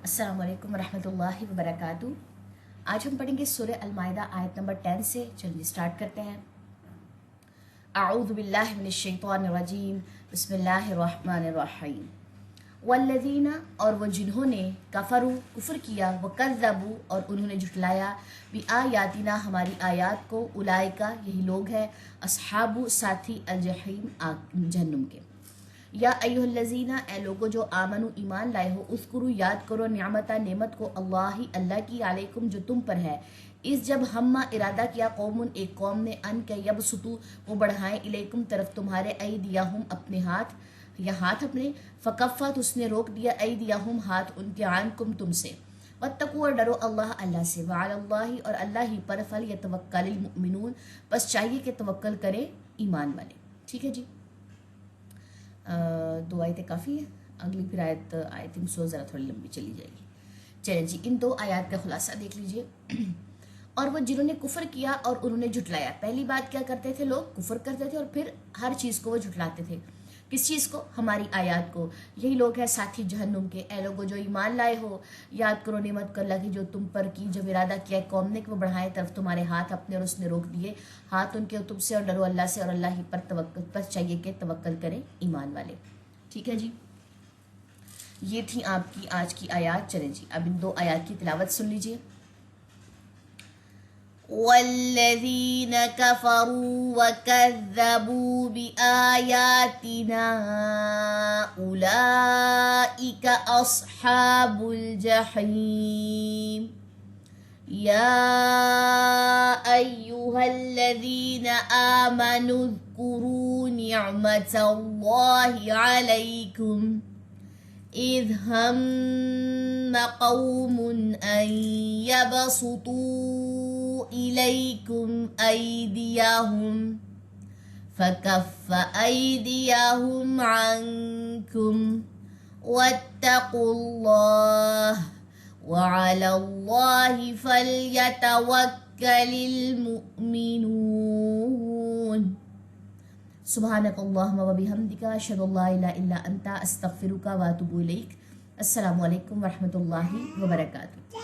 السلام علیکم ورحمۃ اللہ وبرکاتہ۔ آج ہم پڑھیں گے سورہ المائدہ آیت نمبر 10 سے۔ چلیے سٹارٹ کرتے ہیں۔ اعوذ باللہ من الشیطان الرجیم، بسم اللہ الرحمن الرحیم۔ والذین، اور وہ جنہوں نے کفروا، کفر کیا، وکذبوا، اور انہوں نے جھٹلایا، بآیاتنا، ہماری آیات کو، اولئک، یہی لوگ ہیں، اصحاب، ساتھی، الجحیم، جہنم کے۔ یا ایھا الذین، اے لوگو جو آمنو، ایمان لائے ہو، اذکروا، یاد کرو، نعمت کو، اللہ کی، علیکم، جو تم پر ہے، اس جب ہمہ، ارادہ کیا، قوم، ایک قوم نے، ان کے یبسطوا، وہ بڑھائیں، الیکم، طرف تمہارے، ایدیہم، اپنے ہاتھ، یا ہاتھ اپنے، فکفت، اس نے روک دیا، ایدیہم، ہاتھ ان کے، عنکم، تم سے۔ واتقوا، اور ڈرو، اللہ سے، وعلی اللہ، اور اللہ ہی پر، فلیتوکل المؤمنون، بس چاہیے کہ توکل کرے ایمان والے۔ ٹھیک ہے جی، دو آیتیں کافی ہیں، اگلی پھر آیت سو ذرا تھوڑی لمبی چلی جائے گی۔ چلیں جی، ان دو آیات کا خلاصہ دیکھ لیجئے۔ اور وہ جنہوں نے کفر کیا اور انہوں نے جھٹلایا، پہلی بات کیا کرتے تھے لوگ؟ کفر کرتے تھے، اور پھر ہر چیز کو وہ جھٹلاتے تھے۔ کس چیز کو؟ ہماری آیات کو۔ یہی لوگ ہیں ساتھی جہنم کے۔ اے لوگوں جو ایمان لائے ہو، یاد کرو نعمت کو اللہ کی جو تم پر کی، جب ارادہ کیا قوم نے کہ وہ بڑھائے طرف تمہارے ہاتھ اپنے، اور اس نے روک دیے ہاتھ ان کے تم سے، اور ڈرو اللہ سے، اور اللہ ہی پر توکل، پر چاہیے کہ توکل کریں ایمان والے۔ ٹھیک ہے جی، یہ تھی آپ کی آج کی آیات۔ چلیں جی، اب ان دو آیات کی تلاوت سن لیجئے۔ والذین کفروا وکذبوا بآیاتنا اولئک اصحاب الجحیم۔ یا ایھا الذین آمنوا اذکروا نعمت اللہ علیکم اذ ہم قوم ان یبسطوا الیکم ایدیہم فکف ایدیہم عنکم واتقوا اللہ وعلی اللہ فلیتوکل المؤمنون۔ سبحانک اللہم وبحمدک، اشہد ان لا الہ الا انت، استغفرک واتوب الیک۔ السلام علیکم ورحمۃ اللہ وبرکاتہ۔